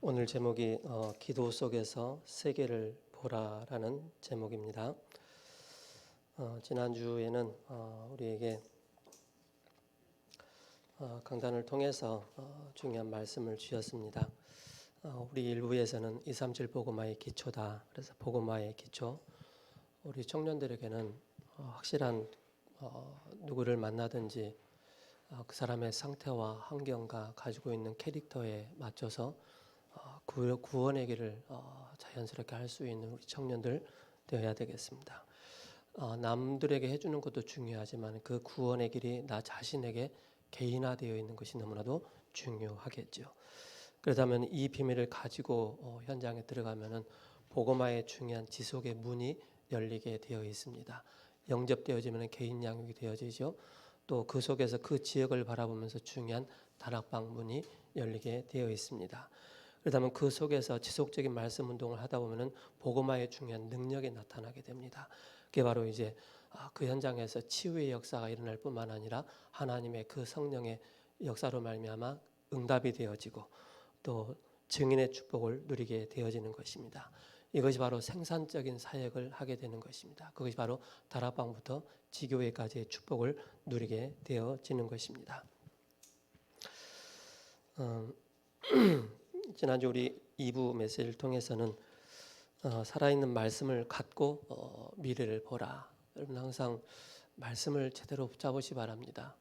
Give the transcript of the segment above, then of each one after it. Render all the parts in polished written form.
오늘 제목이 기도 속에서 세계를 보라라는 제목입니다. 지난주에는 우리에게 강단을 통해서 중요한 말씀을 주셨습니다. 우리 일부에서는 237 복음화의 기초다. 그래서 복음화의 기초, 우리 청년들에게는 확실한 누구를 만나든지 그 사람의 상태와 환경과 가지고 있는 캐릭터에 맞춰서 구원의 길을 자연스럽게 할 수 있는 우리 청년들 되어야 되겠습니다. 남들에게 해주는 것도 중요하지만 그 구원의 길이 나 자신에게 개인화되어 있는 것이 너무나도 중요하겠죠. 그렇다면 이 비밀을 가지고 현장에 들어가면은 복음화의 중요한 지속의 문이 열리게 되어 있습니다. 영접되어지면 개인 양육이 되어지죠. 또 그 속에서 그 지역을 바라보면서 중요한 다락방 문이 열리게 되어 있습니다. 그렇다면 그 속에서 지속적인 말씀 운동을 하다 보면은 복음화의 중요한 능력이 나타나게 됩니다. 그게 바로 이제 그 현장에서 치유의 역사가 일어날 뿐만 아니라 하나님의 그 성령의 역사로 말미암아 응답이 되어지고 또 증인의 축복을 누리게 되어지는 것입니다. 이것이 바로 생산적인 사역을 하게 되는 것입니다. 그것이 바로 다락방부터 지교회까지의 축복을 누리게 되어지는 것입니다. 지난주 우리 2부 메시지를 통해서는 살아있는 말씀을 갖고 미래를 보라. 여러분 항상 말씀을 제대로 붙잡으시 바랍니다.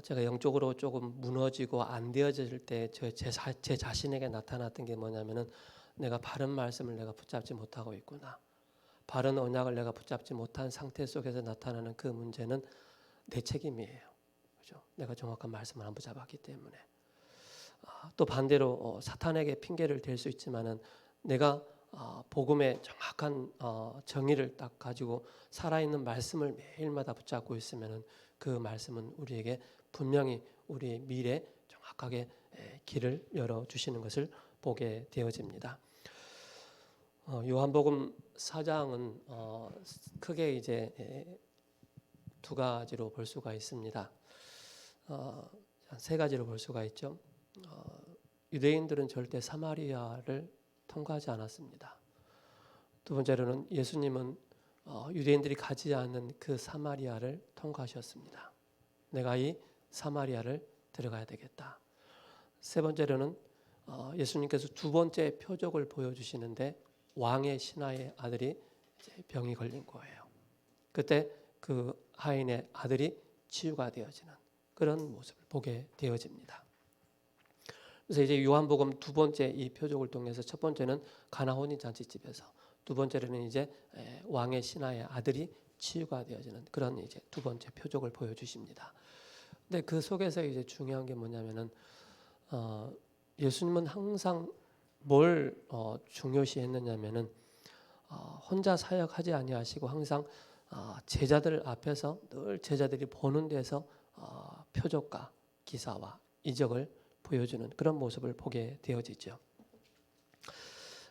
제가 영적으로 조금 무너지고 안 되어질 때 제 자신에게 나타났던 게 뭐냐면은 내가 바른 말씀을 내가 붙잡지 못하고 있구나. 바른 언약을 내가 붙잡지 못한 상태 속에서 나타나는 그 문제는 내 책임이에요. 그죠? 내가 정확한 말씀을 안 붙잡았기 때문에. 또 반대로 사탄에게 핑계를 댈 수 있지만은 내가 복음의 정확한 정의를 딱 가지고 살아있는 말씀을 매일마다 붙잡고 있으면은 그 말씀은 우리에게 분명히 우리의 미래 정확하게 길을 열어 주시는 것을 보게 되어집니다. 요한복음 4장은 크게 이제 두 가지로 볼 수가 있습니다. 세 가지로 볼 수가 있죠. 유대인들은 절대 사마리아를 통과하지 않았습니다. 두 번째로는 예수님은 유대인들이 가지 않는 그 사마리아를 통과하셨습니다. 내가 이 사마리아를 들어가야 되겠다. 세 번째로는 예수님께서 두 번째 표적을 보여주시는데 왕의 신하의 아들이 이제 병이 걸린 거예요. 그때 그 하인의 아들이 치유가 되어지는 그런 모습을 보게 되어집니다. 그래서 이제 요한복음 두 번째 이 표적을 통해서 첫 번째는 가나 혼인 잔치집에서, 두 번째로는 이제 왕의 신하의 아들이 치유가 되어지는 그런 이제 두 번째 표적을 보여주십니다. 근데 그 속에서 이제 중요한 게 뭐냐면은 예수님은 항상 뭘 중요시했느냐면은 혼자 사역하지 아니하시고 항상 제자들 앞에서 늘 제자들이 보는 데서 표적과 기사와 이적을 보여주는 그런 모습을 보게 되어지죠.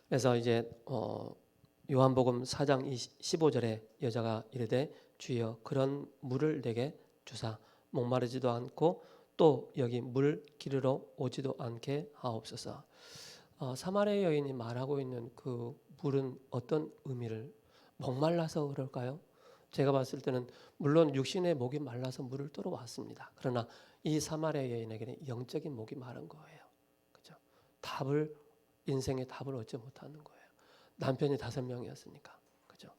그래서 이제 요한복음 4장 15절에 여자가 이르되 주여 그런 물을 내게 주사 목마르지도 않고 또 여기 물 기르러 오지도 않게 하옵소서. 사마리아 여인이 말하고 있는 그 물은 어떤 의미를, 목말라서 그럴까요? 제가 봤을 때는 물론 육신의 목이 말라서 물을 떠러왔습니다. 그러나 이 사마리아 여인에게는 영적인 목이 마른 거예요. 그죠? 인생의 답을 얻지 못하는 거예요. 남편이 5명이었으니까. 그죠?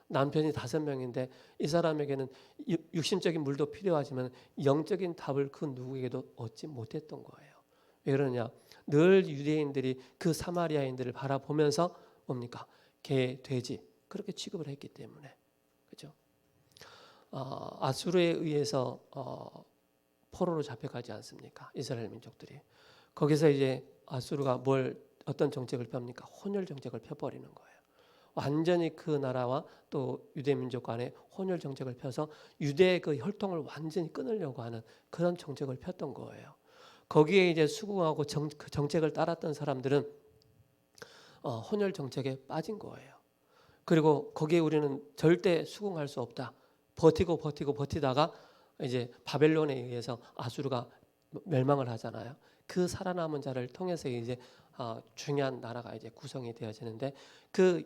남편이 5명인데 이 사람에게는 육신적인 물도 필요하지만 영적인 답을 그 누구에게도 얻지 못했던 거예요. 왜 그러냐? 늘 유대인들이 그 사마리아인들을 바라보면서 뭡니까? 개, 돼지 그렇게 취급을 했기 때문에. 그죠? 아수르에 의해서 포로로 잡혀가지 않습니까? 이스라엘 민족들이. 거기서 이제 아수르가 어떤 정책을 펴니까 혼혈 정책을 펴버리는 거예요. 완전히 그 나라와 또 유대 민족 간에 혼혈 정책을 펴서 유대의 그 혈통을 완전히 끊으려고 하는 그런 정책을 폈던 거예요. 거기에 이제 수긍하고 그 정책을 따랐던 사람들은 혼혈 정책에 빠진 거예요. 그리고 거기에 우리는 절대 수긍할 수 없다. 버티다가 이제 바벨론에 의해서 아수르가 멸망을 하잖아요. 그 살아남은 자를 통해서 이제 중요한 나라가 이제 구성이 되어지는데 그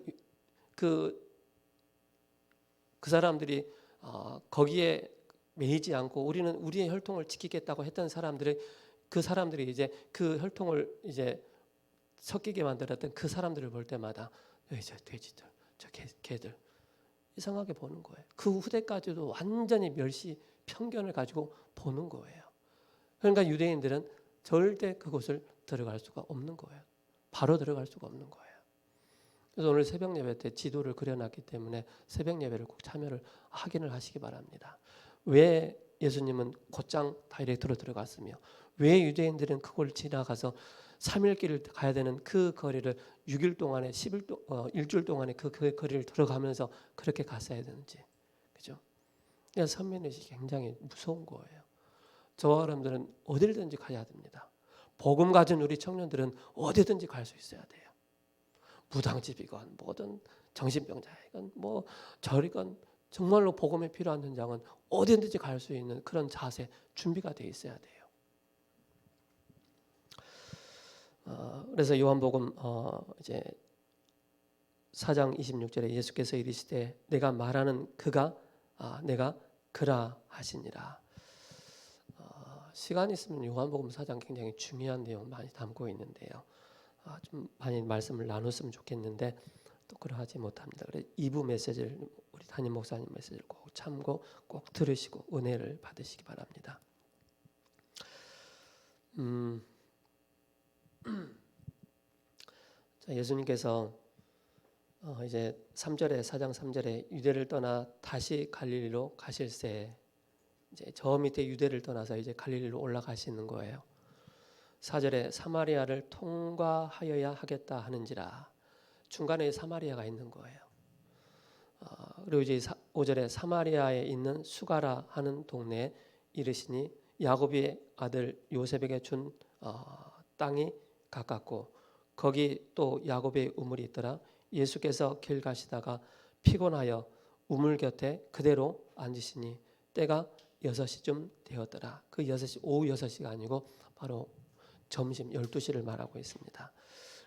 사람들이 거기에 매이지 않고 우리는 우리의 혈통을 지키겠다고 했던 사람들이 그 사람들이 이제 그 혈통을 이제 섞이게 만들었던 그 사람들을 볼 때마다 저 돼지들, 저 개들 이상하게 보는 거예요. 그 후대까지도 완전히 멸시 편견을 가지고 보는 거예요. 그러니까 유대인들은 절대 그곳을 들어갈 수가 없는 거예요. 바로 들어갈 수가 없는 거예요. 그래서 오늘 새벽 예배 때 지도를 그려놨기 때문에 새벽 예배를 꼭 참여를 확인을 하시기 바랍니다. 왜 예수님은 곧장 다이렉트로 들어갔으며 왜 유대인들은 그걸 지나가서 3일 길을 가야 되는 그 거리를 6일 동안에 일주일 동안에 그 거리를 들어가면서 그렇게 갔어야 되는지, 그죠? 그래서 선민의식이 굉장히 무서운 거예요. 저와 여러분들은 어디든지 가야 됩니다. 복음 가진 우리 청년들은 어디든지 갈 수 있어야 돼요. 무당집이건 뭐든 정신병자이건 뭐 절이건 정말로 복음에 필요한 현장은 어디든지 갈 수 있는 그런 자세 준비가 돼 있어야 돼요. 그래서 요한복음 이제 4장 26절에 예수께서 이르시되 내가 말하는 그가 내가 그라 하시니라. 시간 있으면 요한복음 4장 굉장히 중요한 내용 많이 담고 있는데요. 좀 많이 말씀을 나눴으면 좋겠는데 또 그러하지 못합니다. 그래서 2부 메시지를 우리 담임 목사님 메시지를 꼭 참고 꼭 들으시고 은혜를 받으시기 바랍니다. 자, 예수님께서 이제 3절에 4장 3절에 유대를 떠나 다시 갈릴리로 가실새 이제 저 밑에 유대를 떠나서 이제 갈릴리로 올라가시는 거예요. 4절에 사마리아를 통과하여야 하겠다 하는지라 중간에 사마리아가 있는 거예요. 그리고 이제 5절에 사마리아에 있는 수가라 하는 동네에 이르시니 야곱의 아들 요셉에게 준 땅이 가깝고 거기 또 야곱의 우물이 있더라. 예수께서 길 가시다가 피곤하여 우물 곁에 그대로 앉으시니 때가 6시쯤 되었더라. 그 6시 오후 6시가 아니고 바로 점심 12시를 말하고 있습니다.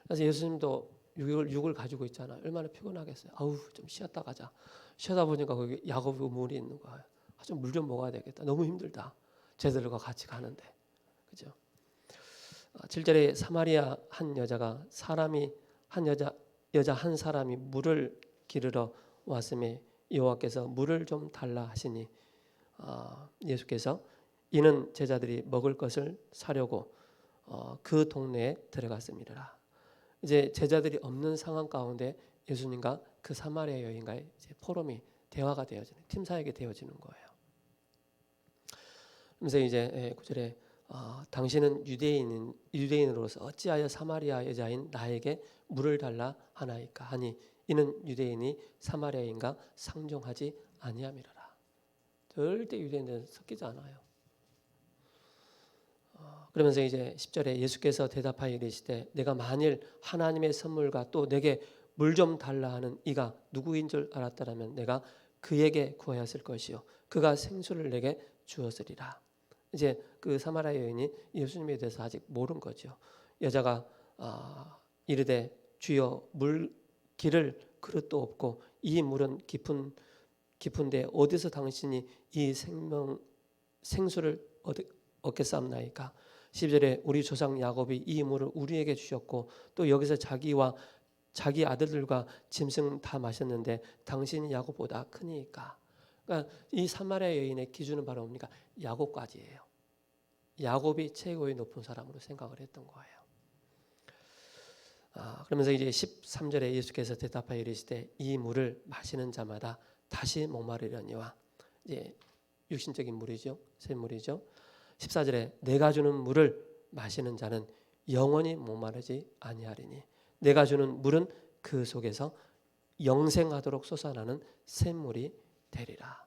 그래서 예수님도 육을 가지고 있잖아요. 얼마나 피곤하겠어요. 아우 좀 쉬었다 가자. 쉬다 보니까 거기 야곱 우물이 있는 거예요. 좀 물 좀 먹어야 되겠다. 너무 힘들다. 쟤들과 같이 가는데. 그죠? 7절에 사마리아 한 여자가 여자 한 사람이 물을 기르러 왔음에 여호와께서 물을 좀 달라 하시니 예수께서 이는 제자들이 먹을 것을 사려고 그 동네에 들어갔습니다. 이제 제자들이 없는 상황 가운데 예수님과 그 사마리아 여인과의 이제 포럼이 대화가 되어지는 팀 사역이 되어지는 거예요. 그래서 이제 9절에 당신은 유대인으로서 어찌하여 사마리아 여자인 나에게 물을 달라 하나이까 하니 이는 유대인이 사마리아인과 상종하지 아니함이라. 절대 유대인들은 섞이지 않아요. 그러면서 이제 10절에 예수께서 대답하여 이르시되 내가 만일 하나님의 선물과 또 내게 물 좀 달라 하는 이가 누구인 줄 알았더라면 내가 그에게 구하였을 것이요 그가 생수를 내게 주었으리라. 이제 그 사마리아 여인이 예수님에 대해서 아직 모른 거죠. 여자가 이르되 주여 물 기를 그릇도 없고 이 물은 깊은데 어디서 당신이 이 생수를 얻겠사옵나이까. 12절에 우리 조상 야곱이 이 물을 우리에게 주셨고 또 여기서 자기와 자기 아들들과 짐승 다 마셨는데 당신이 야곱보다 크니까. 그러니까 이 사마리아 여인의 기준은 바로 뭡니까? 야곱까지예요. 야곱이 최고의 높은 사람으로 생각을 했던 거예요. 그러면서 이제 13절에 예수께서 대답하여 이르시되 이 물을 마시는 자마다 다시 목마르려니와 이제 육신적인 물이죠. 샘물이죠. 14절에 내가 주는 물을 마시는 자는 영원히 목마르지 아니하리니 내가 주는 물은 그 속에서 영생하도록 솟아나는 샘물이 되리라.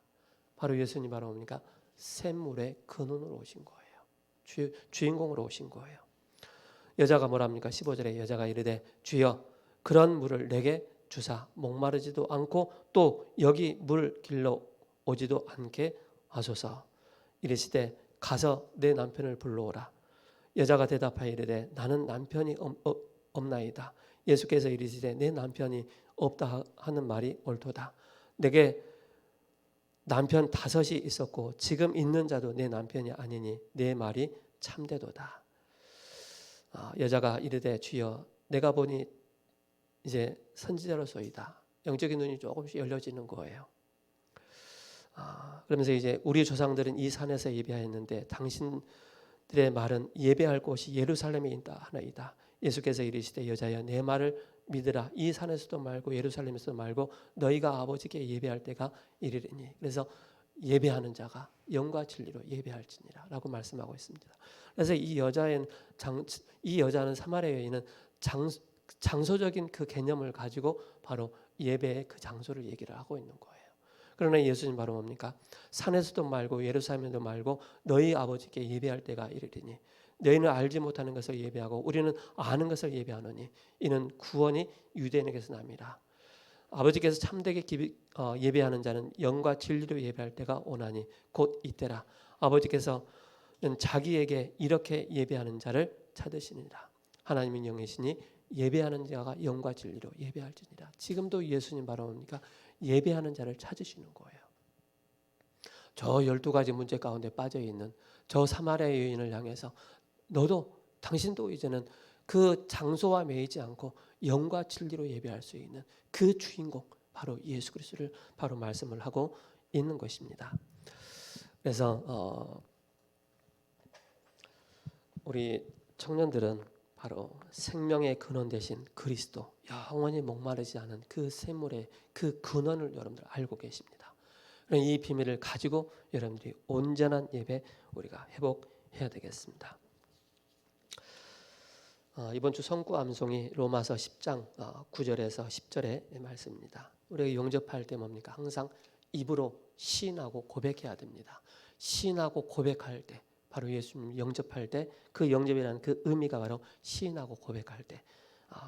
바로 예수님 바로 뭡니까? 샘물의 근원으로 오신 거예요. 주인공으로 오신 거예요. 여자가 뭐랍니까? 15절에 여자가 이르되 주여 그런 물을 내게 주사 목마르지도 않고 또 여기 물 길러 오지도 않게 하소서. 이르시되 가서 내 남편을 불러오라. 여자가 대답하여 이르되 나는 남편이 없나이다. 예수께서 이르시되 내 남편이 없다 하는 말이 옳도다. 내게 남편 5이 있었고 지금 있는 자도 내 남편이 아니니 내 말이 참되도다. 여자가 이르되 주여 내가 보니 이제 선지자로소이다. 영적인 눈이 조금씩 열려지는 거예요. 그러면서 이제 우리 조상들은 이 산에서 예배하였는데 당신들의 말은 예배할 곳이 예루살렘에 있다 하나이다. 예수께서 이르시되 여자여 내 말을 믿으라. 이 산에서도 말고 예루살렘에서도 말고 너희가 아버지께 예배할 때가 이르리니. 그래서 예배하는 자가 영과 진리로 예배할지니라 라고 말씀하고 있습니다. 그래서 이 여자는 사마리아 여인은 장소적인 그 개념을 가지고 바로 예배의 그 장소를 얘기를 하고 있는 거예요. 그러나 예수님 바로 뭡니까? 산에서도 말고 예루살렘에도 말고 너희 아버지께 예배할 때가 이르리니 너희는 알지 못하는 것을 예배하고 우리는 아는 것을 예배하노니 이는 구원이 유대인에게서 남이라. 아버지께서 참되게 예배하는 자는 영과 진리로 예배할 때가 오나니 곧 이때라. 아버지께서는 자기에게 이렇게 예배하는 자를 찾으시니라. 하나님은 영이시니 예배하는 자가 영과 진리로 예배할지니라. 지금도 예수님 바라보니까 예배하는 자를 찾으시는 거예요. 저 12가지 문제 가운데 빠져있는 저 사마리아 여인을 향해서 너도 당신도 이제는 그 장소와 매이지 않고 영과 진리로 예배할 수 있는 그 주인공 바로 예수 그리스도를 바로 말씀을 하고 있는 것입니다. 그래서 우리 청년들은 바로 생명의 근원 되신 그리스도 영원히 목마르지 않은 그 샘물의 그 근원을 여러분들 알고 계십니다. 이 비밀을 가지고 여러분들이 온전한 예배 우리가 회복해야 되겠습니다. 이번 주 성구 암송이 로마서 10장 9절에서 10절의 말씀입니다. 우리가 영접할 때 뭡니까? 항상 입으로 시인하고 고백해야 됩니다. 시인하고 고백할 때 바로 예수님 영접할 때 그 영접이라는 그 의미가 바로 시인하고 고백할 때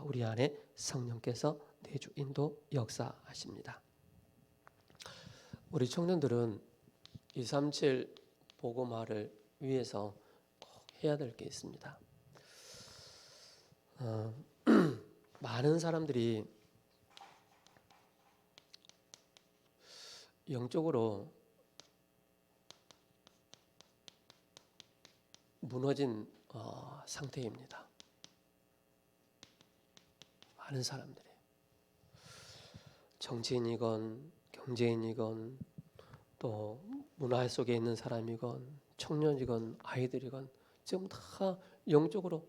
우리 안에 성령께서 내주 인도 역사하십니다. 우리 청년들은 237 복음화를 위해서 꼭 해야 될 게 있습니다. 많은 사람들이 영적으로 무너진 상태입니다. 많은 사람들이 정치인이건 경제인이건 또 문화 속에 있는 사람이건 청년이건 아이들이건 지금 다 영적으로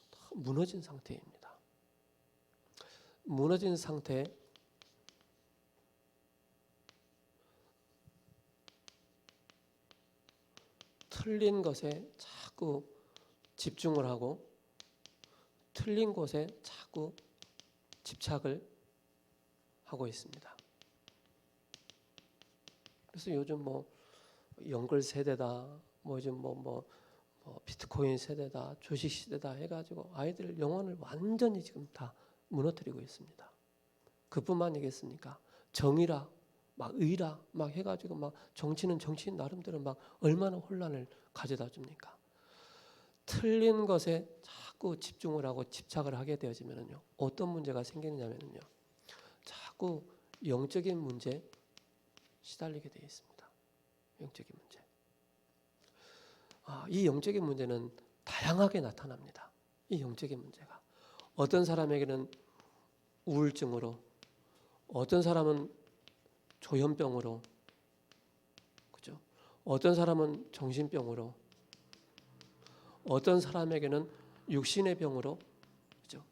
다 무너진 상태입니다. 무너진 상태 틀린 것에 자꾸 집중을 하고 틀린 곳에 자꾸 집착을 하고 있습니다. 그래서 요즘 연글 세대다, 요즘 비트코인 세대다, 주식 시대다 해가지고 아이들 영혼을 완전히 지금 다 무너뜨리고 있습니다. 그뿐만이겠습니까? 정의라, 의라 해가지고 정치는 정치인 나름대로 얼마나 혼란을 가져다 줍니까? 틀린 것에 자꾸 집중을 하고 집착을 하게 되어지면요, 어떤 문제가 생기느냐면요, 자꾸 영적인 문제에 시달리게 되어 있습니다. 영적인 문제. 이 영적인 문제는 다양하게 나타납니다. 이 영적인 문제가 어떤 사람에게는 우울증으로, 어떤 사람은 조현병으로, 그죠? 어떤 사람은 정신병으로, 어떤 사람에게는 육신의 병으로, 그죠?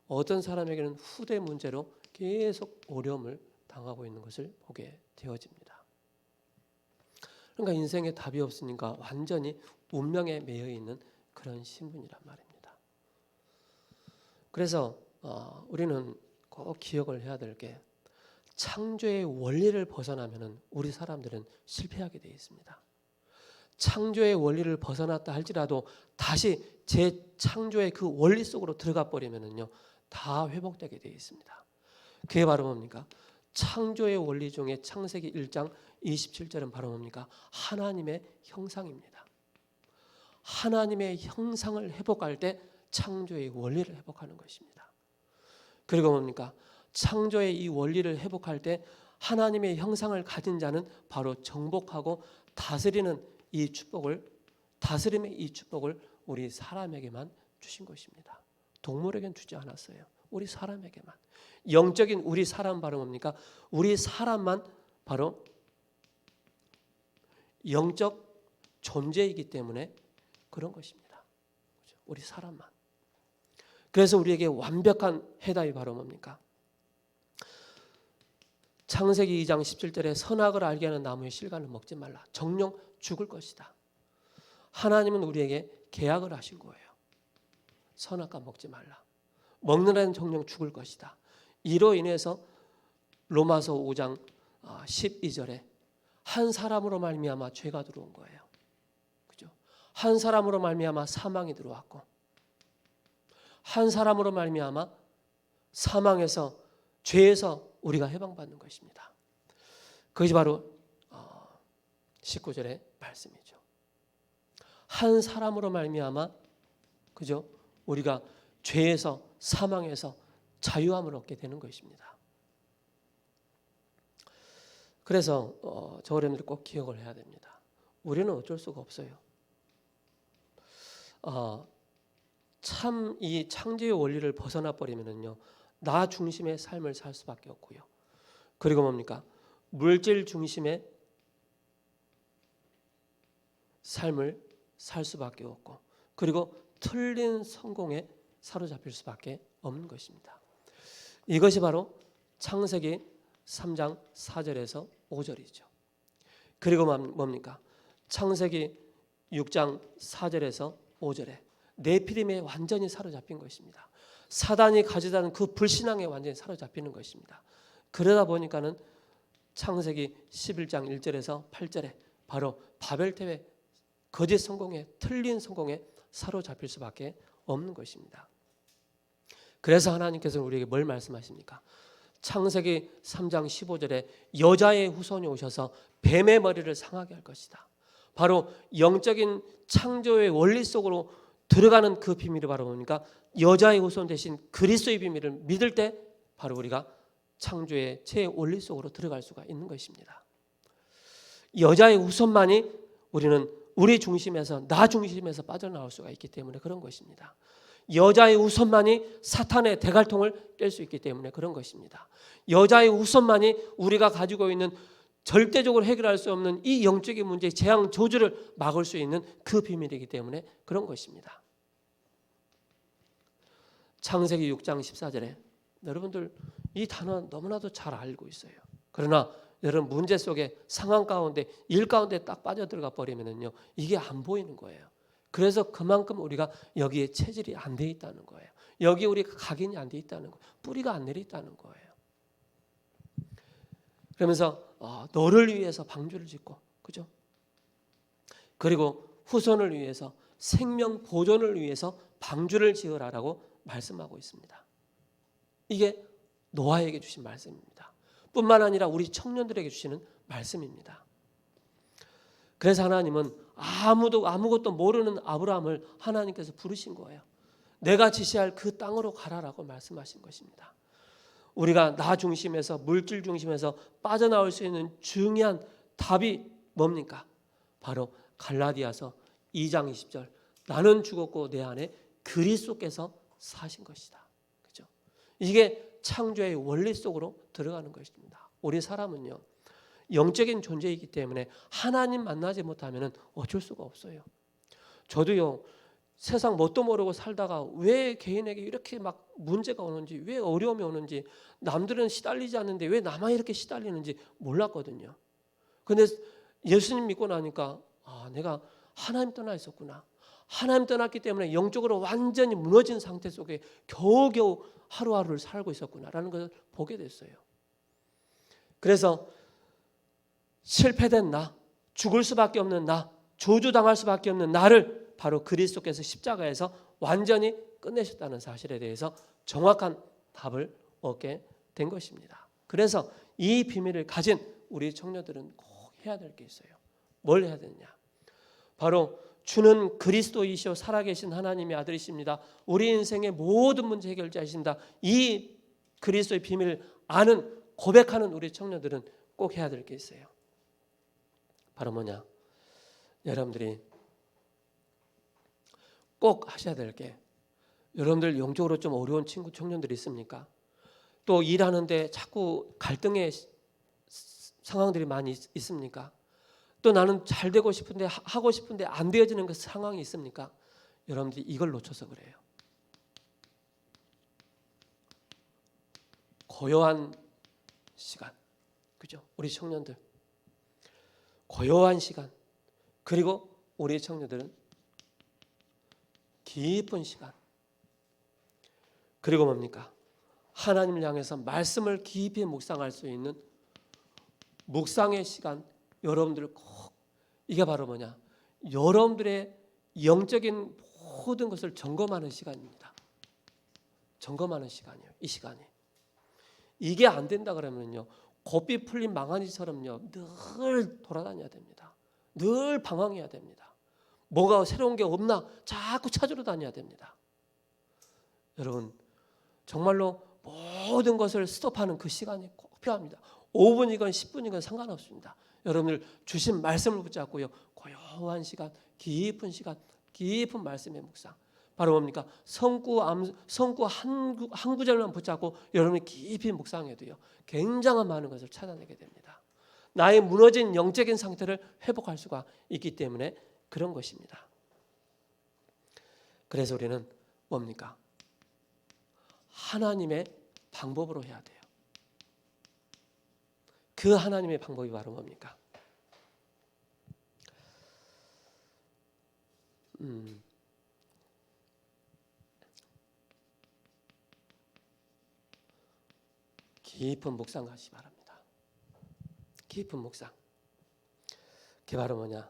어떤 사람에게는 후대 문제로 계속 어려움을 당하고 있는 것을 보게 되어집니다. 그러니까 인생에 답이 없으니까 완전히 운명에 매여 있는 그런 신분이란 말입니다. 그래서 우리는 꼭 기억을 해야 될 게, 창조의 원리를 벗어나면은 우리 사람들은 실패하게 되어 있습니다. 창조의 원리를 벗어났다 할지라도 다시 재창조의 그 원리 속으로 들어가 버리면은요, 다 회복되게 되어 있습니다. 그게 바로 뭡니까? 창조의 원리 중에 창세기 1장 27절은 바로 뭡니까? 하나님의 형상입니다. 하나님의 형상을 회복할 때 창조의 원리를 회복하는 것입니다. 그리고 뭡니까? 창조의 이 원리를 회복할 때 하나님의 형상을 가진 자는 바로 정복하고 다스리는 이 축복을, 다스림의 이 축복을 우리 사람에게만 주신 것입니다. 동물에겐 주지 않았어요. 우리 사람에게만. 영적인 우리 사람 바로 뭡니까? 우리 사람만 바로 영적 존재이기 때문에 그런 것입니다. 우리 사람만. 그래서 우리에게 완벽한 해답이 바로 뭡니까? 창세기 2장 17절에 선악을 알게 하는 나무의 실과는 먹지 말라. 정령 죽을 것이다. 하나님은 우리에게 계약을 하신 거예요. 선악과 먹지 말라. 먹는 애는 정령 죽을 것이다. 이로 인해서 로마서 5장 12절에 한 사람으로 말미암아 죄가 들어온 거예요. 그죠? 한 사람으로 말미암아 사망이 들어왔고, 한 사람으로 말미암아 사망에서 죄에서 우리가 해방받는 것입니다. 그것이 바로 19절의 말씀이죠. 한 사람으로 말미암아 그죠? 우리가 죄에서 사망에서 자유함을 얻게 되는 것입니다. 그래서 저 어른들이 꼭 기억을 해야 됩니다. 우리는 어쩔 수가 없어요. 참 이 창조의 원리를 벗어나 버리면은요, 나 중심의 삶을 살 수밖에 없고요. 그리고 뭡니까? 물질 중심의 삶을 살 수밖에 없고, 그리고 틀린 성공에 사로잡힐 수밖에 없는 것입니다. 이것이 바로 창세기 3장 4절에서 5절이죠. 그리고 뭡니까? 창세기 6장 4절에서 5절에 네피림에 완전히 사로잡힌 것입니다. 사단이 가져다는 그 불신앙에 완전히 사로잡히는 것입니다. 그러다 보니까는 창세기 11장 1절에서 8절에 바로 바벨탑의 거짓 성공에, 틀린 성공에 사로잡힐 수밖에 없는 것입니다. 그래서 하나님께서는 우리에게 뭘 말씀하십니까? 창세기 3장 15절에 여자의 후손이 오셔서 뱀의 머리를 상하게 할 것이다. 바로 영적인 창조의 원리 속으로 들어가는 그 비밀이 바로 뭡니까? 여자의 후손 대신 그리스도의 비밀을 믿을 때 바로 우리가 창조의 제 원리 속으로 들어갈 수가 있는 것입니다. 여자의 후손만이 우리는 우리 중심에서, 나 중심에서 빠져나올 수가 있기 때문에 그런 것입니다. 여자의 후손만이 사탄의 대갈통을 깰 수 있기 때문에 그런 것입니다. 여자의 후손만이 우리가 가지고 있는 절대적으로 해결할 수 없는 이 영적인 문제의 재앙 저주를 막을 수 있는 그 비밀이기 때문에 그런 것입니다. 창세기 6장 14절에 여러분들 이 단어 너무나도 잘 알고 있어요. 그러나 여러분 문제 속에 상황 가운데 일 가운데 딱 빠져들어가 버리면은요, 이게 안 보이는 거예요. 그래서 그만큼 우리가 여기에 체질이 안 돼 있다는 거예요. 여기 우리가 각인이 안 돼 있다는 거예요. 뿌리가 안 내려 있다는 거예요. 그러면서 너를 위해서 방주를 짓고, 그죠? 그리고 후손을 위해서 생명 보존을 위해서 방주를 지으라라고 말씀하고 있습니다. 이게 노아에게 주신 말씀입니다. 뿐만 아니라 우리 청년들에게 주시는 말씀입니다. 그래서 하나님은 아무것도 모르는 아브라함을 하나님께서 부르신 거예요. 내가 지시할 그 땅으로 가라라고 말씀하신 것입니다. 우리가 나 중심에서, 물질 중심에서 빠져나올 수 있는 중요한 답이 뭡니까? 바로 갈라디아서 2장 20절, 나는 죽었고 내 안에 그리스도께서 사신 것이다. 그죠? 이게 창조의 원리 속으로 들어가는 것입니다. 우리 사람은요, 영적인 존재이기 때문에 하나님 만나지 못하면 어쩔 수가 없어요. 저도요, 세상 뭣도 모르고 살다가 왜 개인에게 이렇게 막 문제가 오는지, 왜 어려움이 오는지, 남들은 시달리지 않는데 왜 나만 이렇게 시달리는지 몰랐거든요. 근데 예수님 믿고 나니까 내가 하나님 떠나 있었구나. 하나님 떠났기 때문에 영적으로 완전히 무너진 상태 속에 겨우겨우 하루하루를 살고 있었구나라는 것을 보게 됐어요. 그래서 실패된 나, 죽을 수밖에 없는 나, 저주당할 수밖에 없는 나를 바로 그리스도께서 십자가에서 완전히 끝내셨다는 사실에 대해서 정확한 답을 얻게 된 것입니다. 그래서 이 비밀을 가진 우리 청년들은 꼭 해야 될 게 있어요. 뭘 해야 되느냐? 바로 주는 그리스도이시오 살아계신 하나님의 아들이십니다. 우리 인생의 모든 문제 해결자이십니다. 이 그리스도의 비밀을 아는 고백하는 우리 청년들은 꼭 해야 될 게 있어요. 바로 뭐냐? 여러분들이 꼭 하셔야 될 게, 여러분들 영적으로 좀 어려운 친구 청년들이 있습니까? 또 일하는데 자꾸 갈등의 상황들이 많이 있습니까? 또 나는 잘 되고 싶은데 하고 싶은데 안 되어지는 그 상황이 있습니까? 여러분들이 이걸 놓쳐서 그래요. 고요한 시간, 그죠? 우리 청년들 고요한 시간, 그리고 우리 청년들은 깊은 시간, 그리고 뭡니까? 하나님을 향해서 말씀을 깊이 묵상할 수 있는 묵상의 시간. 여러분들 꼭 이게 바로 뭐냐? 여러분들의 영적인 모든 것을 점검하는 시간입니다. 점검하는 시간이에요. 이 시간이. 이게 안 된다 그러면요, 고삐 풀린 망아지처럼요 늘 돌아다녀야 됩니다. 늘 방황해야 됩니다. 뭐가 새로운 게 없나 자꾸 찾으러 다녀야 됩니다. 여러분 정말로 모든 것을 스톱하는 그 시간이 꼭 필요합니다. 5분이건 10분이건 상관없습니다. 여러분들 주신 말씀을 붙잡고요, 고요한 시간, 깊은 말씀의 묵상. 바로 뭡니까? 성구 한 구절만 붙잡고 여러분이 깊이 묵상해도요, 굉장한 많은 것을 찾아내게 됩니다. 나의 무너진 영적인 상태를 회복할 수가 있기 때문에 그런 것입니다. 그래서 우리는 뭡니까? 하나님의 방법으로 해야 돼요. 그 하나님의 방법이 바로 뭡니까? 깊은 묵상 하시기 바랍니다. 깊은 묵상. 그게 바로 뭐냐?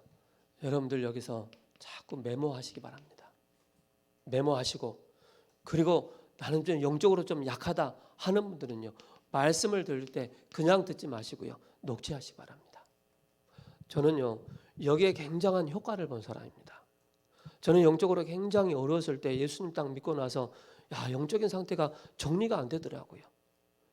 여러분들 여기서 자꾸 메모하시기 바랍니다. 메모하시고, 그리고 나는 좀 영적으로 좀 약하다 하는 분들은요, 말씀을 들을 때 그냥 듣지 마시고요, 녹취하시기 바랍니다. 저는요 여기에 굉장한 효과를 본 사람입니다. 저는 영적으로 굉장히 어려웠을 때 예수님 딱 믿고 나서 영적인 상태가 정리가 안 되더라고요.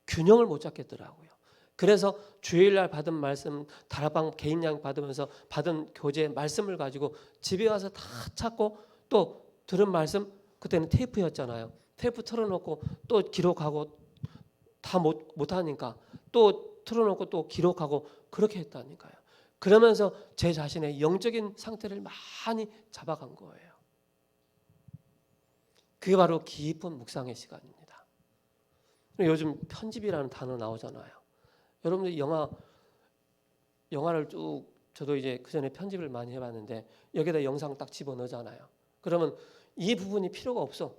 균형을 못 잡겠더라고요. 그래서 주일날 받은 말씀, 다락방 개인양 받으면서 받은 교재 말씀을 가지고 집에 가서 다 찾고, 또 들은 말씀, 그때는 테이프였잖아요. 테이프 틀어놓고 또 기록하고, 다 못하니까 또 틀어놓고 또 기록하고, 그렇게 했다니까요. 그러면서 제 자신의 영적인 상태를 많이 잡아간 거예요. 그게 바로 깊은 묵상의 시간입니다. 요즘 편집이라는 단어 나오잖아요. 여러분들 영화를 쭉, 저도 이제 그 전에 편집을 많이 해봤는데 여기다 영상 딱 집어넣잖아요. 그러면 이 부분이 필요가 없어.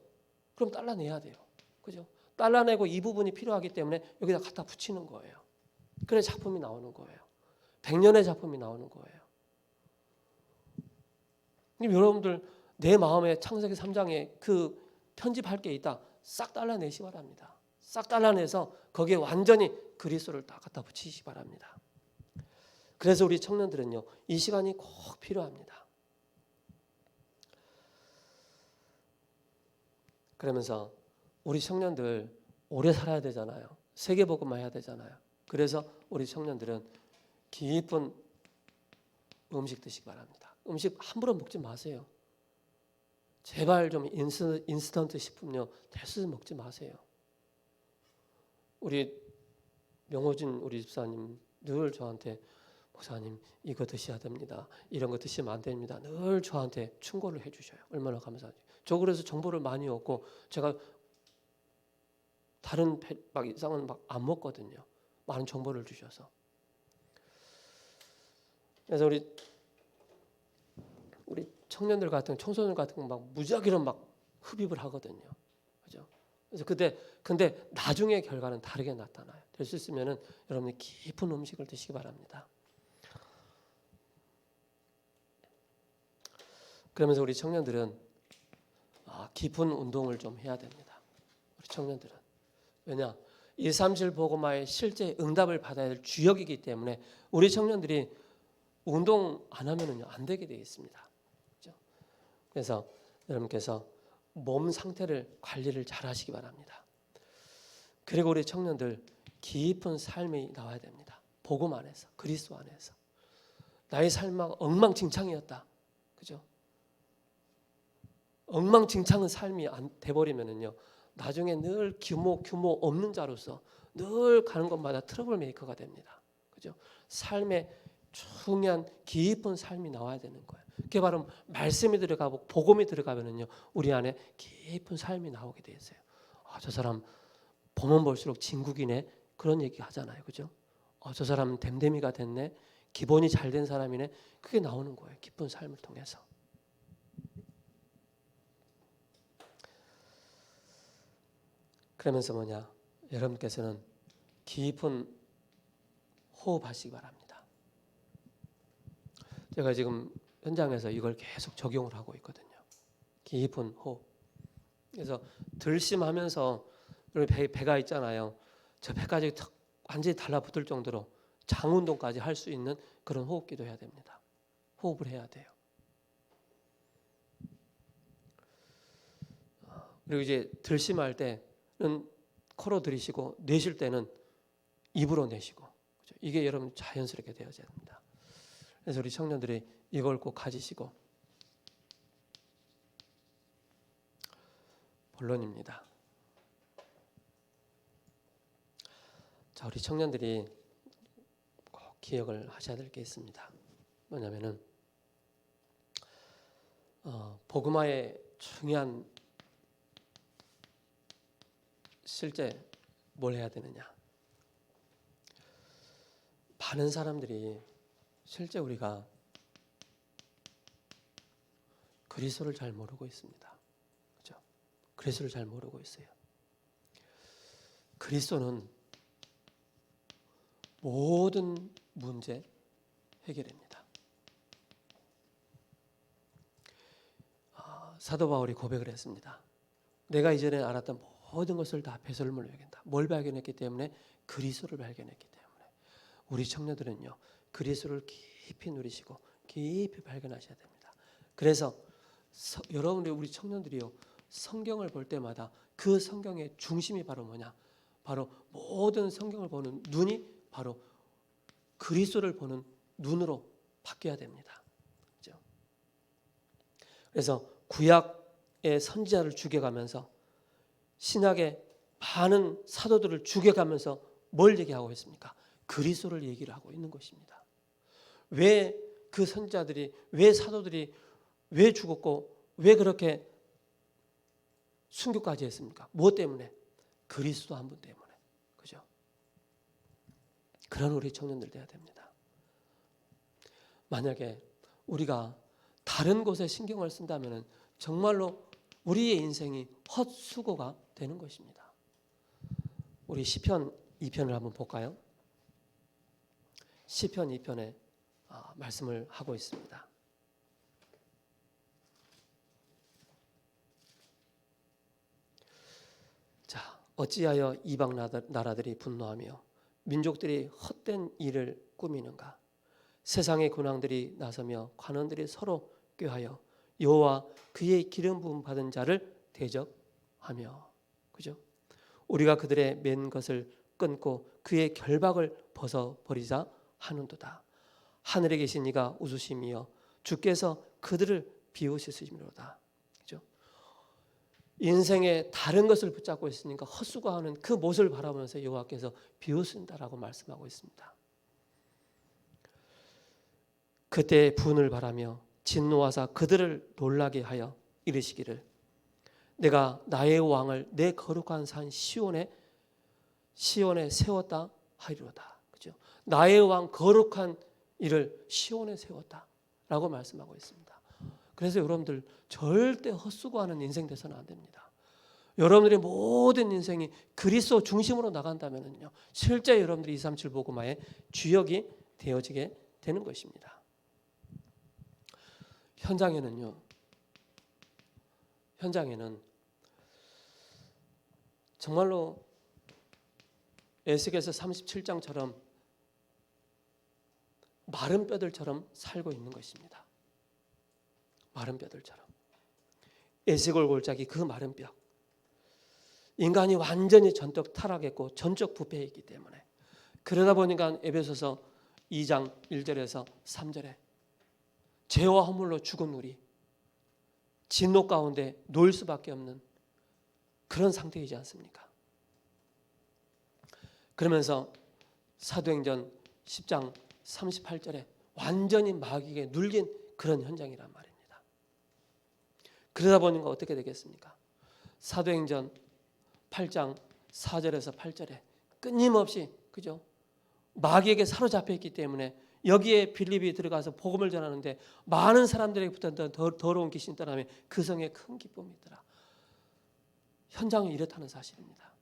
그럼 잘라내야 돼요. 그죠? 잘라내고 이 부분이 필요하기 때문에 여기다 갖다 붙이는 거예요. 그래 작품이 나오는 거예요. 100년의 작품이 나오는 거예요. 여러분들 내 마음에 창세기 3장에 그 편집할 게 있다, 싹 잘라내시 바랍니다. 싹 잘라내서 거기에 완전히 그리스도를 다 갖다 붙이시기 바랍니다. 그래서 우리 청년들은요, 이 시간이 꼭 필요합니다. 그러면서 우리 청년들 오래 살아야 되잖아요. 세계복음화 해야 되잖아요. 그래서 우리 청년들은 깊은 음식 드시기 바랍니다. 음식 함부로 먹지 마세요. 제발 좀 인스턴트 식품요, 대수 먹지 마세요. 우리 명호진 우리 집사님 늘 저한테, 목사님 이거 드셔야 됩니다, 이런 거 드시면 안 됩니다, 늘 저한테 충고를 해주셔요. 얼마나 감사하죠. 저 그래서 정보를 많이 얻고, 제가 다른 막 이상은 막 안 먹거든요. 많은 정보를 주셔서. 그래서 우리 청년들 같은, 청소년 같은 거 막 무작위로 막 흡입을 하거든요. 그죠? 그래서 근데 나중에 결과는 다르게 나타나요. 될 수 있으면은 여러분이 깊은 음식을 드시기 바랍니다. 그러면서 우리 청년들은 깊은 운동을 좀 해야 됩니다. 우리 청년들은. 왜냐? 237 복음화의 실제 응답을 받아야 할 주역이기 때문에 우리 청년들이 운동 안 하면은 안 되게 되어 있습니다. 그렇죠? 그래서 여러분께서 몸 상태를 관리를 잘 하시기 바랍니다. 그리고 우리 청년들 깊은 삶이 나와야 됩니다. 복음 안에서, 그리스도 안에서. 나의 삶은 엉망진창이었다. 그죠? 엉망진창은 삶이 안 돼버리면은요, 나중에 늘 규모 없는 자로서 늘 가는 곳마다 트러블 메이커가 됩니다. 그죠? 삶의 중요한 깊은 삶이 나와야 되는 거예요. 그게 바로 말씀이 들어가고 복음이 들어가면은요, 우리 안에 깊은 삶이 나오게 돼 있어요. 저 사람 보면 볼수록 진국이네, 그런 얘기 하잖아요. 그죠? 저 사람 댐댐이가 됐네, 기본이 잘 된 사람이네. 그게 나오는 거예요. 깊은 삶을 통해서. 그러면서 뭐냐? 여러분께서는 깊은 호흡하시기 바랍니다. 제가 지금 현장에서 이걸 계속 적용을 하고 있거든요. 깊은 호흡. 그래서 들심하면서 배가 있잖아요. 저 배까지 완전히 달라붙을 정도로 장운동까지 할 수 있는 그런 호흡기도 해야 됩니다. 호흡을 해야 돼요. 그리고 이제 들심할 때는 코로 들이쉬고 내쉴 때는 입으로 내쉬고, 그렇죠? 이게 여러분 자연스럽게 되어져야 됩니다. 그래서 우리 청년들이 이걸 꼭 가지시고, 본론입니다. 자, 우리 청년들이 꼭 기억을 하셔야 될 게 있습니다. 뭐냐면은 복음화의 중요한 실제 뭘 해야 되느냐? 많은 사람들이 실제 우리가 그리스도를 잘 모르고 있습니다. 그렇죠? 그리스도를 잘 모르고 있어요. 그리스도는 모든 문제 해결입니다. 사도 바울이 고백을 했습니다. 내가 이전에 알았던 모든 것을 다 배설물로 여긴다. 뭘 발견했기 때문에? 그리스도를 발견했기 때문에. 우리 청년들은요, 그리스도를 깊이 누리시고 깊이 발견하셔야 됩니다. 그래서 여러분들, 우리 청년들이요, 성경을 볼 때마다 그 성경의 중심이 바로 뭐냐? 바로 모든 성경을 보는 눈이 바로 그리스도를 보는 눈으로 바뀌어야 됩니다. 그렇죠? 그래서 구약의 선지자를 죽여가면서 신약의 많은 사도들을 죽여가면서 뭘 얘기하고 있습니까? 그리스도를 얘기를 하고 있는 것입니다. 왜 그 선지자들이, 왜 사도들이 왜 죽었고 왜 그렇게 순교까지 했습니까? 무엇 때문에? 그리스도 한 분 때문에. 그죠? 그런 우리 청년들 돼야 됩니다. 만약에 우리가 다른 곳에 신경을 쓴다면 정말로 우리의 인생이 헛수고가 되는 것입니다. 우리 시편 2편을 한번 볼까요? 시편 2편에 말씀을 하고 있습니다. 자, 어찌하여 이방 나라들이 분노하며 민족들이 헛된 일을 꾸미는가? 세상의 군왕들이 나서며 관원들이 서로 꾀하여 여호와 그의 기름 부음 받은 자를 대적하며, 그죠? 우리가 그들의 맨 것을 끊고 그의 결박을 벗어 버리자 하는도다. 하늘에 계신 이가 웃으심이여 주께서 그들을 비우시심이로다. 그죠? 인생에 다른 것을 붙잡고 있으니까 헛수고하는 그 모습을 바라보면서 여호와께서 비우신다라고 말씀하고 있습니다. 그때 분을 바라며 진노하사 그들을 놀라게 하여 이르시기를 내가 나의 왕을 내 거룩한 산 시온에 세웠다 하리로다. 그죠? 나의 왕 거룩한 이를 시온에 세웠다라고 말씀하고 있습니다. 그래서 여러분들 절대 헛수고하는 인생 돼서는 안 됩니다. 여러분들의 모든 인생이 그리스도 중심으로 나간다면요, 실제 여러분들이 237 복음화의 주역이 되어지게 되는 것입니다. 현장에는 정말로 에스겔서 37장처럼 마른 뼈들처럼 살고 있는 것입니다. 마른 뼈들처럼. 에스골 골짜기 그 마른 뼈. 인간이 완전히 전적 타락했고 전적 부패했기 때문에 그러다 보니까 에베소서 2장 1절에서 3절에 죄와 허물로 죽은 우리 진노 가운데 놓일 수밖에 없는 그런 상태이지 않습니까? 그러면서 사도행전 10장 38절에 완전히 마귀에게 눌린 그런 현장이란 말입니다. 그러다 보니까 어떻게 되겠습니까? 사도행전 8장 4절에서 8절에 끊임없이 그죠? 마귀에게 사로잡혀 있기 때문에 여기에 빌립이 들어가서 복음을 전하는데 많은 사람들에게부터 더러운 귀신이 떠나며 그 성에 큰 기쁨이 있더라. 현장이 이렇다는 사실입니다.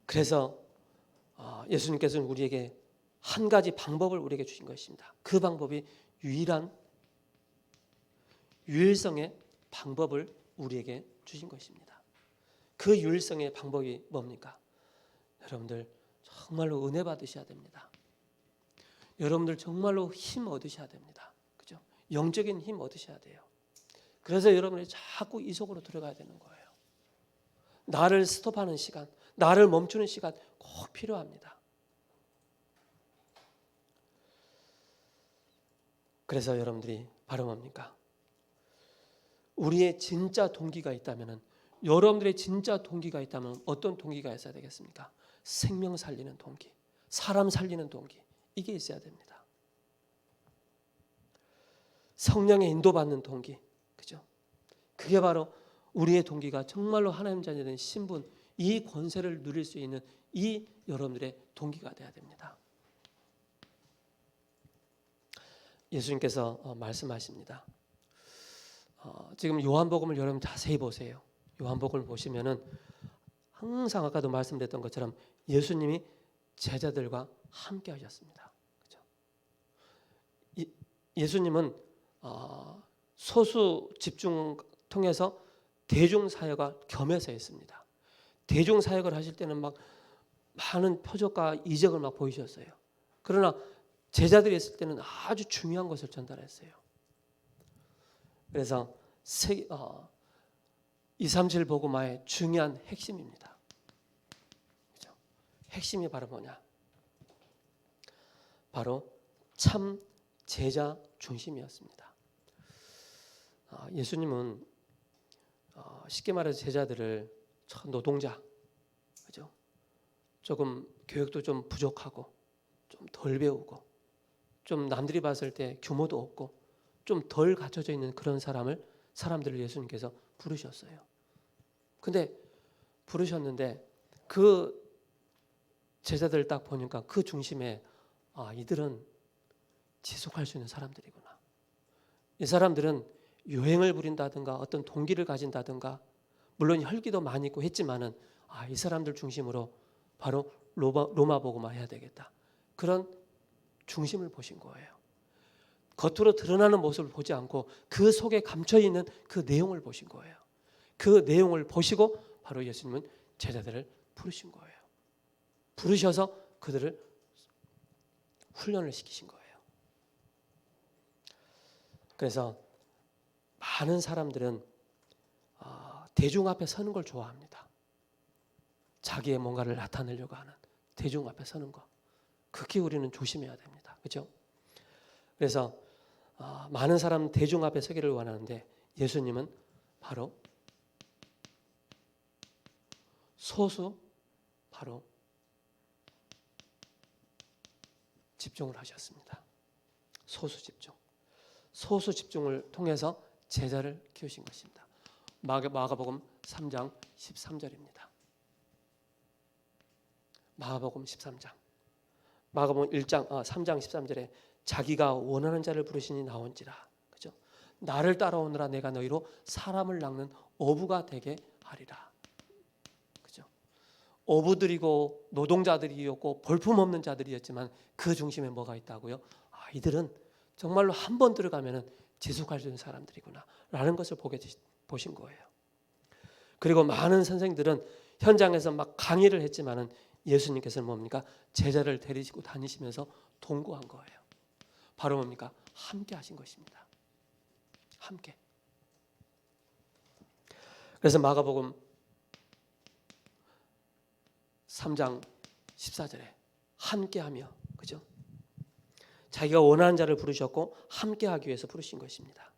그래서 예수님께서는 우리에게 한 가지 방법을 우리에게 주신 것입니다. 그 방법이 유일성의 방법을 우리에게 주신 것입니다. 그 유일성의 방법이 뭡니까? 여러분들 정말로 은혜 받으셔야 됩니다. 여러분들 정말로 힘 얻으셔야 됩니다. 그죠? 영적인 힘 얻으셔야 돼요. 그래서 여러분이 자꾸 이 속으로 들어가야 되는 거예요. 나를 스톱하는 시간, 나를 멈추는 시간 꼭 필요합니다. 그래서 여러분들이 바로 뭡니까? 우리의 진짜 동기가 있다면, 여러분들의 진짜 동기가 있다면 어떤 동기가 있어야 되겠습니까? 생명 살리는 동기, 사람 살리는 동기, 이게 있어야 됩니다. 성령의 인도받는 동기, 그죠? 그게 바로 우리의 동기가 정말로 하나님 자녀된 신분, 이 권세를 누릴 수 있는 이 여러분들의 동기가 돼야 됩니다. 예수님께서 말씀하십니다. 지금 요한복음을 여러분 자세히 보세요. 요한복음을 보시면은 항상 아까도 말씀드렸던 것처럼 예수님이 제자들과 함께 하셨습니다. 그렇죠? 예수님은 소수 집중 통해서 대중 사역과 겸해서 했습니다. 대중 사역을 하실 때는 막 많은 표적과 이적을 막 보이셨어요. 그러나 제자들이 있을 때는 아주 중요한 것을 전달했어요. 그래서 237 복음화의 중요한 핵심입니다. 그렇죠? 핵심이 바로 뭐냐? 바로 참 제자 중심이었습니다. 예수님은 쉽게 말해서 제자들을 노동자, 그죠? 조금 교육도 좀 부족하고 좀 덜 배우고 좀 남들이 봤을 때 규모도 없고 좀 덜 갖춰져 있는 그런 사람들을 예수님께서 부르셨어요. 근데 부르셨는데 그 제자들을 딱 보니까 그 중심에 이들은 지속할 수 있는 사람들이구나. 이 사람들은 유행을 부린다든가 어떤 동기를 가진다든가 물론 혈기도 많이 있고 했지만은 이 사람들 중심으로 바로 로마 복음화 해야 되겠다. 그런 중심을 보신 거예요. 겉으로 드러나는 모습을 보지 않고 그 속에 감춰 있는 그 내용을 보신 거예요. 그 내용을 보시고 바로 예수님은 제자들을 부르신 거예요. 부르셔서 그들을 훈련을 시키신 거예요. 그래서 많은 사람들은 대중 앞에 서는 걸 좋아합니다. 자기의 뭔가를 나타내려고 하는 대중 앞에 서는 거. 극히 우리는 조심해야 됩니다. 그렇죠? 그래서 많은 사람 대중 앞에 서기를 원하는데 예수님은 바로 소수 바로 집중을 하셨습니다. 소수 집중. 소수 집중을 통해서 제자를 키우신 것입니다. 마가복음 3장 13절입니다. 마가복음 13장. 마가복음 3장 13절에 자기가 원하는 자를 부르시니 나온지라. 그죠? 나를 따라오느라 내가 너희로 사람을 낚는 어부가 되게 하리라. 그죠? 어부들이고 노동자들이었고 볼품없는 자들이었지만 그 중심에 뭐가 있다고요? 이들은 정말로 한 번 들어가면은 지속할 수 있는 사람들이구나 라는 것을 보신 거예요. 그리고 많은 선생들은 현장에서 막 강의를 했지만은 예수님께서는 뭡니까? 제자를 데리시고 다니시면서 동거한 거예요. 바로 뭡니까? 함께 하신 것입니다. 함께. 그래서 마가복음 3장 14절에 함께하며, 그죠? 자기가 원하는 자를 부르셨고 함께하기 위해서 부르신 것입니다.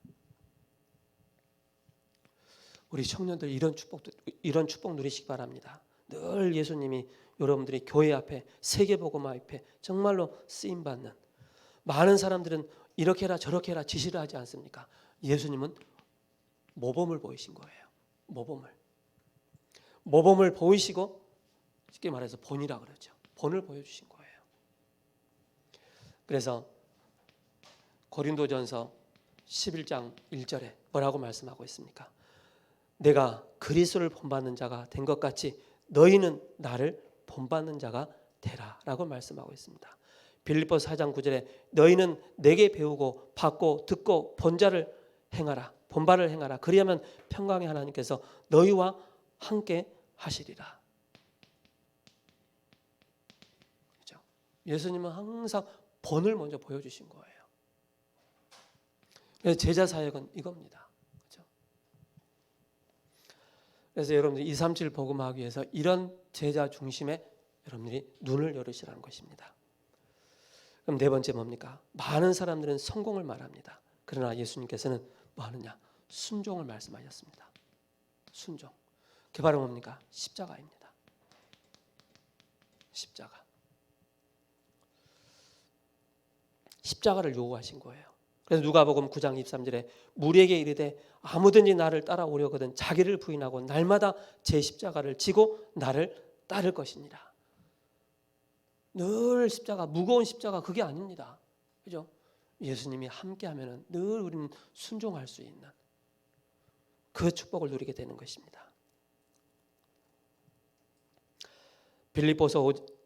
우리 청년들 이런 축복 누리시기 바랍니다. 늘 예수님이 여러분들이 교회 앞에, 세계복음 앞에 정말로 쓰임 받는, 많은 사람들은 이렇게 해라 저렇게 해라 지시를 하지 않습니까? 예수님은 모범을 보이신 거예요. 모범을 보이시고, 쉽게 말해서 본이라 그러죠. 본을 보여주신 거예요. 그래서 고린도전서 11장 1절에 뭐라고 말씀하고 있습니까? 내가 그리스도를 본받는 자가 된 것 같이 너희는 나를 본받는 자가 되라 라고 말씀하고 있습니다. 빌립보서 4장 9절에 너희는 내게 배우고 받고 듣고 본바를 행하라. 그리하면 평강의 하나님께서 너희와 함께 하시리라. 그렇죠? 예수님은 항상 본을 먼저 보여주신 거예요. 그래서 제자 사역은 이겁니다. 그렇죠? 그래서 여러분들 237 복음하기 위해서 이런 제자 중심에 여러분들이 눈을 열으시라는 것입니다. 그럼 네 번째 뭡니까? 많은 사람들은 성공을 말합니다. 그러나 예수님께서는 뭐 하느냐? 순종을 말씀하셨습니다. 순종. 그게 바로 뭡니까? 십자가입니다. 십자가를 요구하신 거예요. 그래서 누가복음 9장 23절에 무리에게 이르되 아무든지 나를 따라오려거든 자기를 부인하고 날마다 제 십자가를 지고 나를 따를 것이니라. 늘 십자가, 무거운 십자가 그게 아닙니다. 그죠? 예수님이 함께하면 늘 우리는 순종할 수 있는 그 축복을 누리게 되는 것입니다. 빌립보서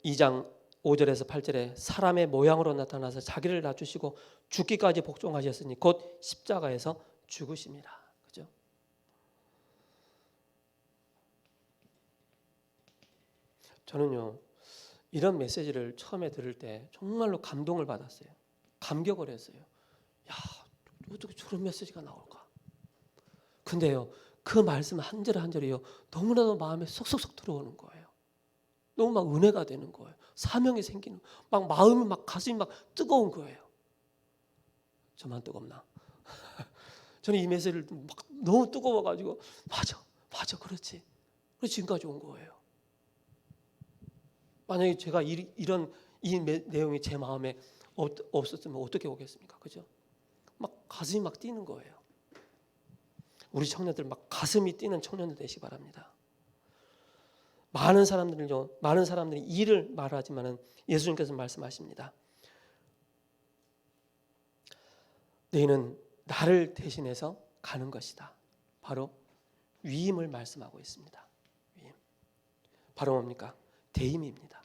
2장 5절에서 8절에 사람의 모양으로 나타나서 자기를 낮추시고 죽기까지 복종하셨으니 곧 십자가에서 죽으심이라. 그죠? 저는요 이런 메시지를 처음에 들을 때 정말로 감동을 받았어요. 감격을 했어요. 야, 어떻게 저런 메시지가 나올까? 근데요 그 말씀 한 절 한 절이요 너무나도 마음에 쏙쏙쏙 들어오는 거예요. 너무 막 은혜가 되는 거예요. 사명이 생기는, 막 마음이 막 가슴이 막 뜨거운 거예요. 저만 뜨겁나? 저는 이 메시지를 막 너무 뜨거워가지고 맞아, 그렇지. 그래서 지금까지 온 거예요. 만약에 제가 이런 이 내용이 제 마음에 없었으면 어떻게 오겠습니까? 그죠? 막 가슴이 막 뛰는 거예요. 우리 청년들 막 가슴이 뛰는 청년들 되시기 바랍니다. 많은 사람들이 일을 말하지만은 예수님께서 말씀하십니다. 너희는 나를 대신해서 가는 것이다. 바로 위임을 말씀하고 있습니다. 위임. 바로 뭡니까? 대임입니다.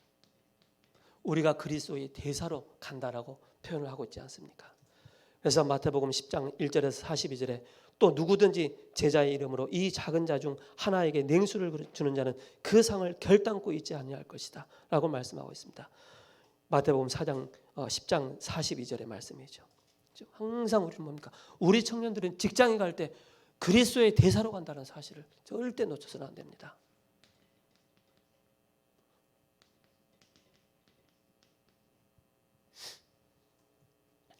우리가 그리스도의 대사로 간다라고 표현을 하고 있지 않습니까? 그래서 마태복음 10장 1절에서 42절에 또 누구든지 제자의 이름으로 이 작은 자 중 하나에게 냉수를 주는 자는 그 상을 결단코 잊지 아니할 것이다 라고 말씀하고 있습니다. 마태복음 10장 42절의 말씀이죠. 항상 우리는 뭡니까? 우리 청년들은 직장에 갈 때 그리스도의 대사로 간다는 사실을 절대 놓쳐서는 안 됩니다.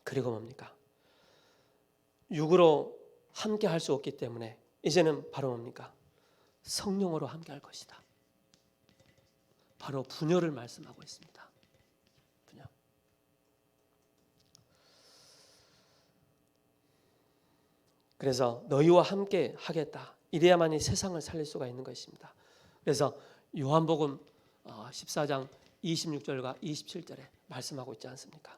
그리고 뭡니까? 육으로 함께 할 수 없기 때문에 이제는 바로 뭡니까? 성령으로 함께 할 것이다. 바로 분열을 말씀하고 있습니다. 분열. 그래서 너희와 함께 하겠다. 이래야만이 세상을 살릴 수가 있는 것입니다. 그래서 요한복음 14장 26절과 27절에 말씀하고 있지 않습니까?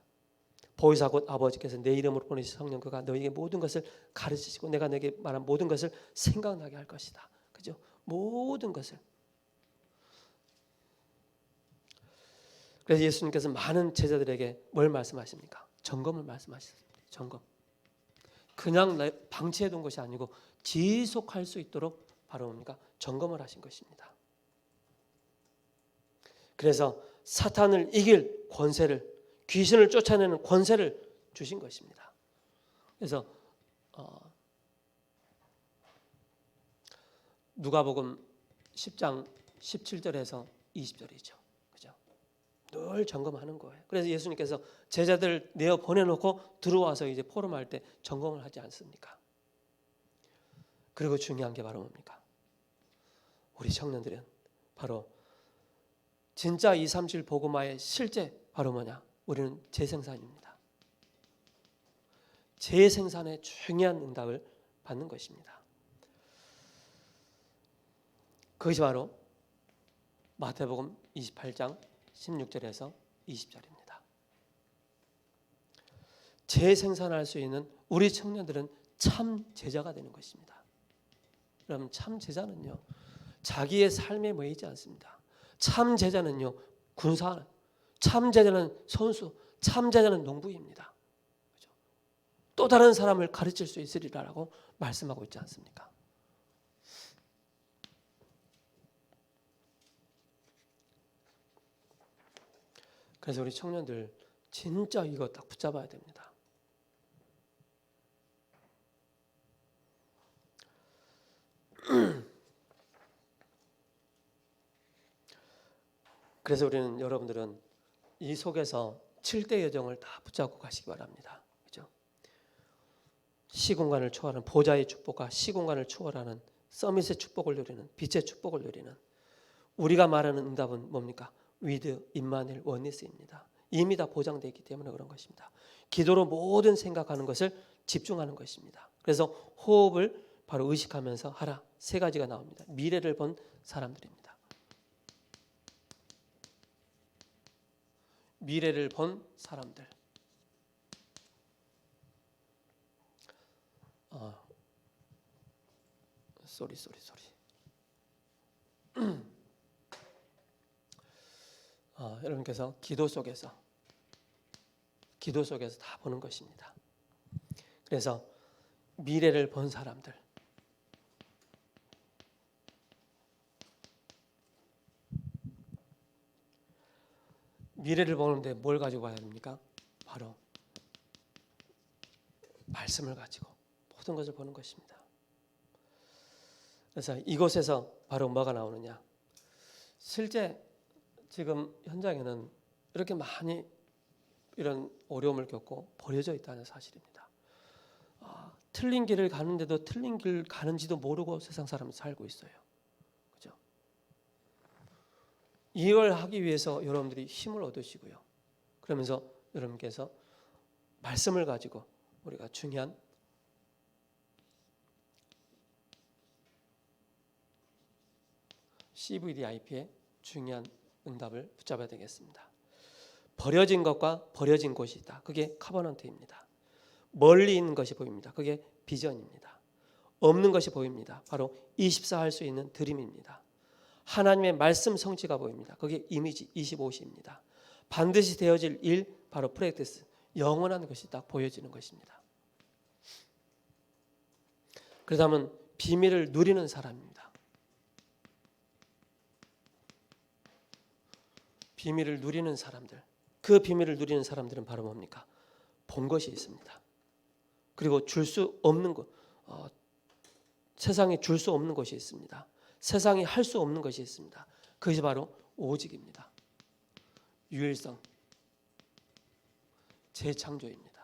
보혜사 곧 아버지께서 내 이름으로 보내신 성령 그가 너희에게 모든 것을 가르치시고 내가 너에게 말한 모든 것을 생각나게 할 것이다. 그죠? 모든 것을. 그래서 예수님께서 많은 제자들에게 뭘 말씀하십니까? 점검을 말씀하셨습니다. 점검. 그냥 방치해둔 것이 아니고 지속할 수 있도록 바로 뭡니까? 점검을 하신 것입니다. 그래서 사탄을 이길 권세를, 귀신을 쫓아내는 권세를 주신 것입니다. 그래서 누가복음 10장 17절에서 20절이죠. 그죠? 늘 점검하는 거예요. 그래서 예수님께서 제자들 내어 보내놓고 들어와서 이제 포럼할 때 점검을 하지 않습니까? 그리고 중요한 게 바로 뭡니까? 우리 청년들은 바로 진짜 237 복음화의 실제 바로 뭐냐? 우리는 재생산입니다. 재생산의 중요한 응답을 받는 것입니다. 그것이 바로 마태복음 28장 16절에서 20절입니다. 재생산할 수 있는 우리 청년들은 참 제자가 되는 것입니다. 그럼 참 제자는요, 자기의 삶에 모이지 않습니다. 참 제자는요, 군사, 참 제자는 선수, 참 제자는 농부입니다. 그렇죠? 또 다른 사람을 가르칠 수 있으리라고 말씀하고 있지 않습니까? 그래서 우리 청년들 진짜 이거 딱 붙잡아야 됩니다. 그래서 우리는 여러분들은 이 속에서 7대 여정을 다 붙잡고 가시기 바랍니다. 그죠? 시공간을 초월하는 보좌의 축복과 시공간을 초월하는 서밋의 축복을 누리는 빛의 축복을 누리는 우리가 말하는 응답은 뭡니까? 위드 임마누엘 원니스입니다. 이미 다 보장되어 있기 때문에 그런 것입니다. 기도로 모든 생각하는 것을 집중하는 것입니다. 그래서 호흡을 바로 의식하면서 하라. 세 가지가 나옵니다. 미래를 본 사람들입니다. 미래를 본 사람들. 쏘리. 여러분께서 기도 속에서 다 보는 것입니다. 그래서 미래를 본 사람들, 미래를 보는데 뭘 가지고 봐야 됩니까? 바로 말씀을 가지고 모든 것을 보는 것입니다. 그래서 이곳에서 바로 뭐가 나오느냐? 실제 지금 현장에는 이렇게 많이 이런 어려움을 겪고 버려져 있다는 사실입니다. 틀린 길을 가는데도 틀린 길 가는지도 모르고 세상 사람이 살고 있어요. 그죠? 이걸 하기 위해서 여러분들이 힘을 얻으시고요. 그러면서 여러분께서 말씀을 가지고 우리가 중요한 CVDIP의 중요한 응답을 붙잡아야 되겠습니다. 버려진 것과 버려진 곳이 있다. 그게 커버넌트입니다. 멀리 있는 것이 보입니다. 그게 비전입니다. 없는 것이 보입니다. 바로 24 할 수 있는 드림입니다. 하나님의 말씀 성취가 보입니다. 그게 이미지 25시입니다. 반드시 되어질 일, 바로 프랙티스, 영원한 것이 딱 보여지는 것입니다. 그렇다면 비밀을 누리는 사람입니다. 비밀을 누리는 사람들, 그 비밀을 누리는 사람들은 바로 뭡니까? 본 것이 있습니다. 그리고 줄 수 없는 것, 세상에 줄 수 없는 것이 있습니다. 세상이 할 수 없는 것이 있습니다. 그것이 바로 오직입니다. 유일성, 재창조입니다.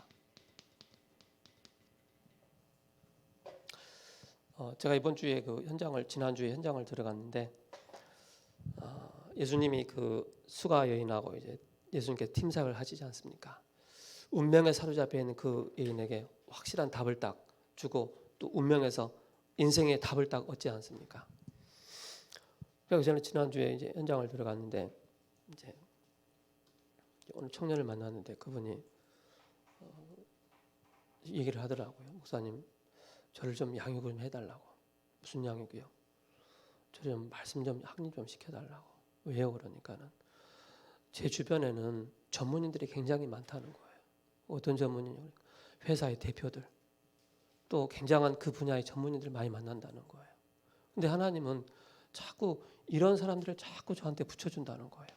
제가 이번 주에 지난주에 현장을 들어갔는데 예수님이 그 수가 여인하고 이제 예수님께 팀삭을 하시지 않습니까? 운명에 사로잡혀 있는 그 여인에게 확실한 답을 딱 주고 또 운명에서 인생의 답을 딱 얻지 않습니까? 그래서 저는 지난주에 이제 현장을 들어갔는데 이제 오늘 청년을 만났는데 그분이 얘기를 하더라고요. 목사님, 저를 좀 양육 좀 해달라고. 무슨 양육이요? 저를 좀 말씀 좀 확립 좀 시켜달라고. 왜요? 그러니까는 제 주변에는 전문인들이 굉장히 많다는 거예요. 어떤 전문인이요? 회사의 대표들, 또 굉장한 그 분야의 전문인들 많이 만난다는 거예요. 근데 하나님은 자꾸 이런 사람들을 자꾸 저한테 붙여준다는 거예요.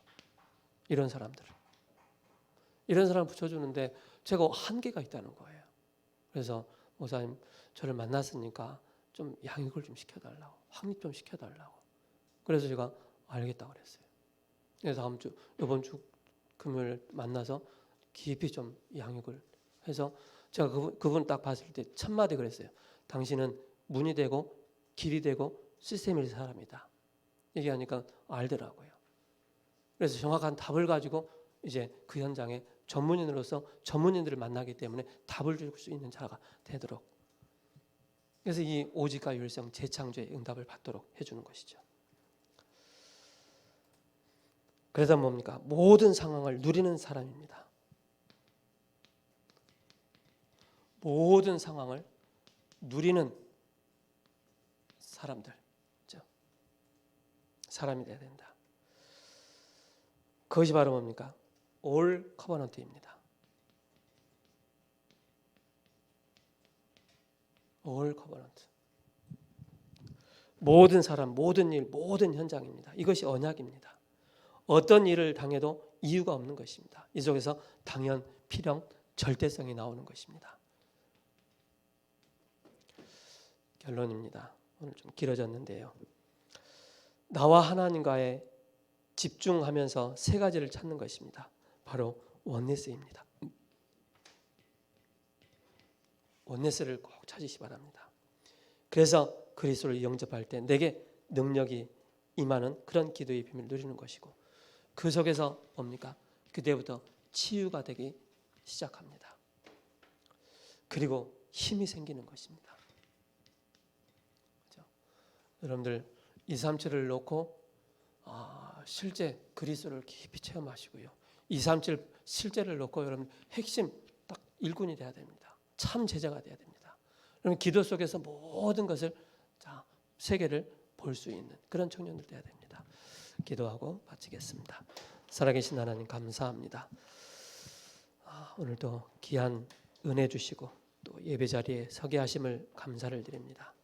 이런 사람을 붙여주는데 제가 한계가 있다는 거예요. 그래서 목사님, 저를 만났으니까 좀 양육을 좀 시켜달라고, 확립 좀 시켜달라고. 그래서 제가 알겠다고 그랬어요. 그래서 다음 주, 이번 주 금요일 만나서 깊이 좀 양육을 해서 제가 그분 딱 봤을 때 첫 마디 그랬어요. 당신은 문이 되고 길이 되고 시스템이 될 사람이다. 얘기하니까 알더라고요. 그래서 정확한 답을 가지고 이제 그 현장에 전문인으로서 전문인들을 만나기 때문에 답을 줄 수 있는 자가 되도록, 그래서 이 오직과 율성 재창조의 응답을 받도록 해주는 것이죠. 그래서 뭡니까? 모든 상황을 누리는 사람입니다. 모든 상황을 누리는 사람들, 사람이 되어야 된다. 그것이 바로 뭡니까? 올 커버넌트입니다. 올 커버넌트. 모든 사람, 모든 일, 모든 현장입니다. 이것이 언약입니다. 어떤 일을 당해도 이유가 없는 것입니다. 이 속에서 당연, 필연, 절대성이 나오는 것입니다. 결론입니다. 오늘 좀 길어졌는데요. 나와 하나님과의 집중하면서 세 가지를 찾는 것입니다. 바로 원네스입니다. 원네스를 꼭 찾으시 바랍니다. 그래서 그리스도를 영접할 때 내게 능력이 임하는 그런 기도의 비밀을 누리는 것이고, 그 속에서 뭡니까? 그때부터 치유가 되기 시작합니다. 그리고 힘이 생기는 것입니다. 그렇죠? 여러분들 237을 놓고 실제 그리스도를 깊이 체험하시고요. 237 실제를 놓고 여러분 핵심 딱 일꾼이 돼야 됩니다. 참 제자가 돼야 됩니다. 여러분 기도 속에서 모든 것을 세계를 볼 수 있는 그런 청년들 돼야 됩니다. 기도하고 마치겠습니다. 살아계신 하나님 감사합니다. 오늘도 귀한 은혜 주시고 또 예배 자리에 서게 하심을 감사를 드립니다.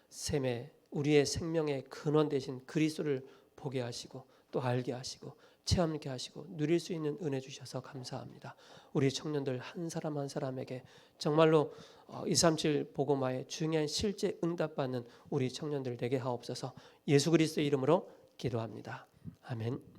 샘에 우리의 생명의 근원 되신 그리스도를 보게 하시고 또 알게 하시고 체험케 하시고 누릴 수 있는 은혜 주셔서 감사합니다. 우리 청년들 한 사람 한 사람에게 정말로 237 복음화의 중요한 실제 응답받는 우리 청년들 되게 하옵소서. 예수 그리스도의 이름으로 기도합니다. 아멘.